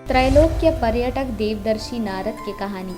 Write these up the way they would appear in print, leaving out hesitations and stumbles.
त्रैलोक्य पर्यटक देवदर्शी नारद की कहानी।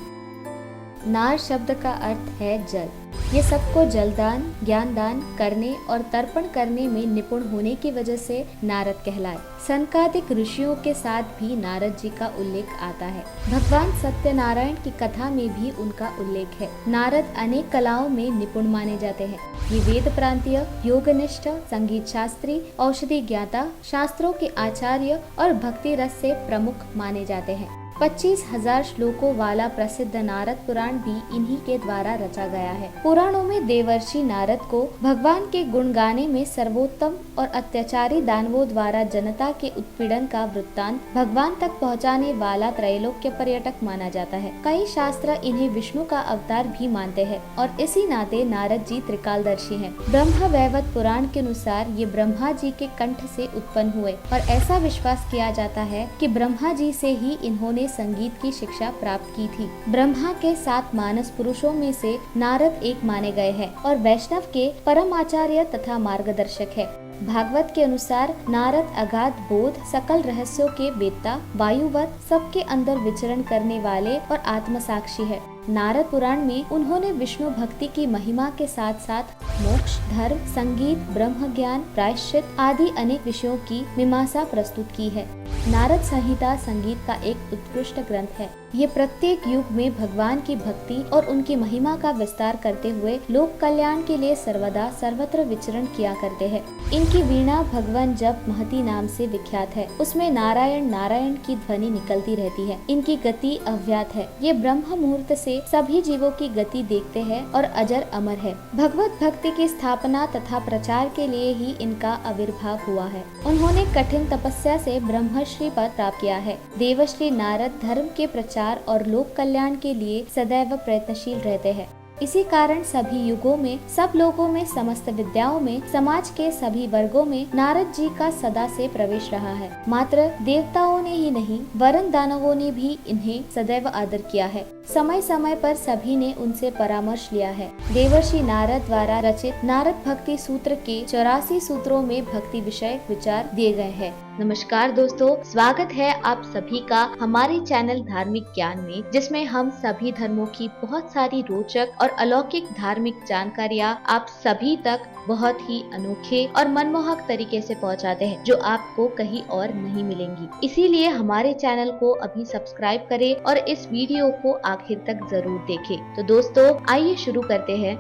नार शब्द का अर्थ है जल। ये सबको जलदान, ज्ञानदान करने और तर्पण करने में निपुण होने की वजह से नारद कहलाए। सनकादिक ऋषियों के साथ भी नारद जी का उल्लेख आता है। भगवान सत्यनारायण की कथा में भी उनका उल्लेख है। नारद अनेक कलाओं में निपुण माने जाते हैं। ये वेद प्रांतीय, योगनिष्ठ, संगीत शास्त्री, औषधि ज्ञाता, शास्त्रों के आचार्य और भक्ति रस से प्रमुख माने जाते हैं। 25,000 श्लोकों वाला प्रसिद्ध नारद पुराण भी इन्हीं के द्वारा रचा गया है। पुराणों में देवर्षि नारद को भगवान के गुण गाने में सर्वोत्तम और अत्याचारी दानवों द्वारा जनता के उत्पीड़न का वृत्तांत भगवान तक पहुंचाने वाला त्रैलोक्य पर्यटक माना जाता है। कई शास्त्र इन्हें विष्णु का अवतार भी मानते हैं और इसी नाते नारद जी त्रिकालदर्शी हैं। ब्रह्म वैवर्त पुराण के अनुसार ये ब्रह्मा जी के कंठ से उत्पन्न हुए और ऐसा विश्वास किया जाता है कि ब्रह्मा जी से ही इन्होंने संगीत की शिक्षा प्राप्त की थी। ब्रह्मा के 7 मानस पुरुषों में से नारद एक माने गए हैं और वैष्णव के परम आचार्य तथा मार्गदर्शक है। भागवत के अनुसार नारद अगाध बोध, सकल रहस्यों के वेत्ता, वायुवत, सबके अंदर विचरण करने वाले और आत्मसाक्षी है। नारद पुराण में उन्होंने विष्णु भक्ति की महिमा के साथ साथ मोक्ष, धर्म, संगीत, ब्रह्म ज्ञान, प्रायश्चित आदि अनेक विषयों की मीमांसा प्रस्तुत की है। नारद संहिता संगीत का एक उत्कृष्ट ग्रंथ है। ये प्रत्येक युग में भगवान की भक्ति और उनकी महिमा का विस्तार करते हुए लोक कल्याण के लिए सर्वदा सर्वत्र विचरण किया करते हैं। इनकी वीणा भगवान जप महती नाम से विख्यात है। उसमें नारायण नारायण की ध्वनि निकलती रहती है। इनकी गति अव्यात है। ये ब्रह्म मुहूर्त से सभी जीवों की गति देखते हैं और अजर अमर है। भगवत भक्ति की स्थापना तथा प्रचार के लिए ही इनका आविर्भाव हुआ है। उन्होंने कठिन तपस्या से ब्रह्मश्री पद प्राप्त किया है। देवर्षि नारद धर्म के प्रचार और लोक कल्याण के लिए सदैव प्रयत्नशील रहते हैं। इसी कारण सभी युगों में, सब लोगों में, समस्त विद्याओं में, समाज के सभी वर्गों में नारद जी का सदा से प्रवेश रहा है। मात्र देवताओं ने ही नहीं, वरन दानवों ने भी इन्हें सदैव आदर किया है। समय समय पर सभी ने उनसे परामर्श लिया है। देवर्षि नारद द्वारा रचित नारद भक्ति सूत्र के 84 सूत्रों में भक्ति विषय विचार दिए गए हैं। नमस्कार दोस्तों, स्वागत है आप सभी का हमारे चैनल धार्मिक ज्ञान में, जिसमें हम सभी धर्मों की बहुत सारी रोचक और अलौकिक धार्मिक जानकारियाँ आप सभी तक बहुत ही अनोखे और मनमोहक तरीके से पहुंचाते हैं, जो आपको कहीं और नहीं मिलेंगी। इसीलिए हमारे चैनल को अभी सब्सक्राइब करें और इस वीडियो को आखिर तक जरूर देखें। तो दोस्तों आइए शुरू करते हैं।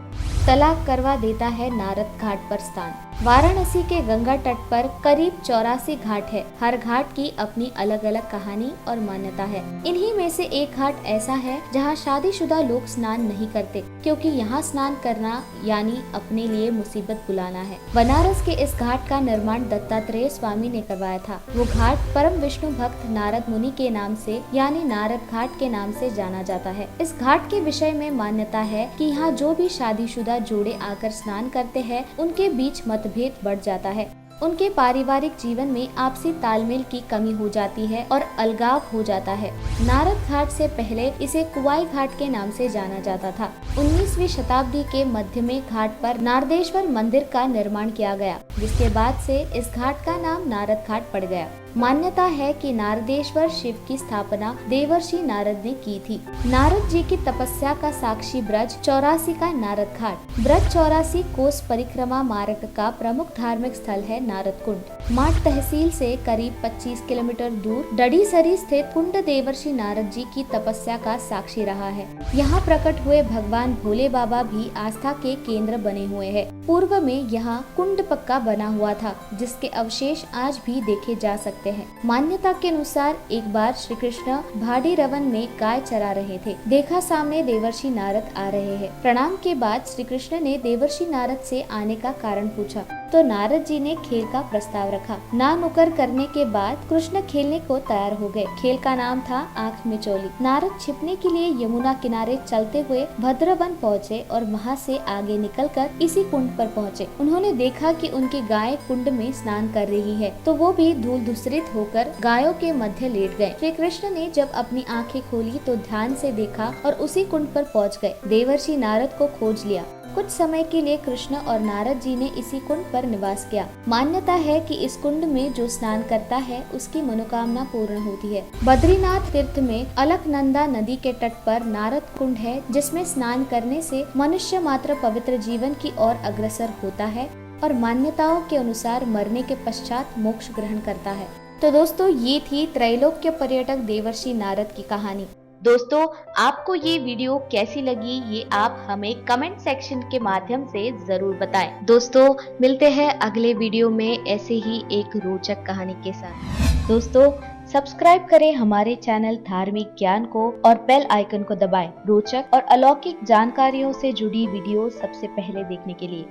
तलाक करवा देता है नारद घाट पर स्थान। वाराणसी के गंगा तट पर करीब 84 घाट है। हर घाट की अपनी अलग अलग कहानी और मान्यता है। इन्हीं में से एक घाट ऐसा है जहाँ शादीशुदा लोग स्नान नहीं करते, क्योंकि यहाँ स्नान करना यानी अपने लिए मुसीबत बुलाना है। बनारस के इस घाट का निर्माण दत्तात्रेय स्वामी ने करवाया था। वो घाट परम विष्णु भक्त नारद मुनि के नाम से यानी नारद घाट के नाम से जाना जाता है। इस घाट के विषय में मान्यता है कि यहाँ जो भी शादीशुदा जोड़े आकर स्नान करते हैं, उनके बीच मतभेद बढ़ जाता है। उनके पारिवारिक जीवन में आपसी तालमेल की कमी हो जाती है और अलगाव हो जाता है। नारद घाट से पहले इसे कुवाई घाट के नाम से जाना जाता था। 19वीं शताब्दी के मध्य में घाट पर नारदेश्वर मंदिर का निर्माण किया गया, जिसके बाद से इस घाट का नाम नारद घाट पड़ गया। मान्यता है कि नारदेश्वर शिव की स्थापना देवर्षि नारद ने की थी। नारद जी की तपस्या का साक्षी ब्रज 84 का नारद घाट। ब्रज 84 कोस परिक्रमा मार्ग का प्रमुख धार्मिक स्थल है नारद कुंड। माठ तहसील से करीब 25 किलोमीटर दूर डडीसरी स्थित कुंड देवर्षि नारद जी की तपस्या का साक्षी रहा है। यहाँ प्रकट हुए भगवान भोले बाबा भी आस्था के केंद्र बने हुए हैं। पूर्व में यहाँ कुंड पक्का बना हुआ था, जिसके अवशेष आज भी देखे जा सकते हैं। मान्यता के अनुसार एक बार श्री कृष्ण भाड़ी रवन में गाय चरा रहे थे। देखा सामने देवर्षि नारद आ रहे हैं। प्रणाम के बाद श्री कृष्ण ने देवर्षि नारद से आने का कारण पूछा, तो नारद जी ने खेल का प्रस्ताव रखा। ना नुकर करने के बाद कृष्ण खेलने को तैयार हो गए। खेल का नाम था आंख मिचौली। नारद छिपने के लिए यमुना किनारे चलते हुए भद्रवन पहुँचे और वहाँ से आगे निकलकर इसी कुंड पर पहुँचे। उन्होंने देखा कि उनकी गाय कुंड में स्नान कर रही है, तो वो भी धूल धूसरित होकर गायों के मध्य लेट गए। श्री कृष्ण ने जब अपनी आंखें खोली तो ध्यान से देखा और उसी कुंड पर पहुँच गए। देवर्षि नारद को खोज लिया। कुछ समय के लिए कृष्ण और नारद जी ने इसी कुंड पर निवास किया। मान्यता है कि इस कुंड में जो स्नान करता है उसकी मनोकामना पूर्ण होती है। बद्रीनाथ तीर्थ में अलकनंदा नदी के तट पर नारद कुंड है, जिसमें स्नान करने से मनुष्य मात्र पवित्र जीवन की ओर अग्रसर होता है और मान्यताओं के अनुसार मरने के पश्चात मोक्ष ग्रहण करता है। तो दोस्तों, ये थी त्रैलोक्य पर्यटक देवर्षि नारद की कहानी। दोस्तों, आपको ये वीडियो कैसी लगी ये आप हमें कमेंट सेक्शन के माध्यम से जरूर बताएं। दोस्तों, मिलते हैं अगले वीडियो में ऐसे ही एक रोचक कहानी के साथ। दोस्तों, सब्सक्राइब करें हमारे चैनल धार्मिक ज्ञान को और बेल आइकन को दबाएं रोचक और अलौकिक जानकारियों से जुड़ी वीडियो सबसे पहले देखने के लिए।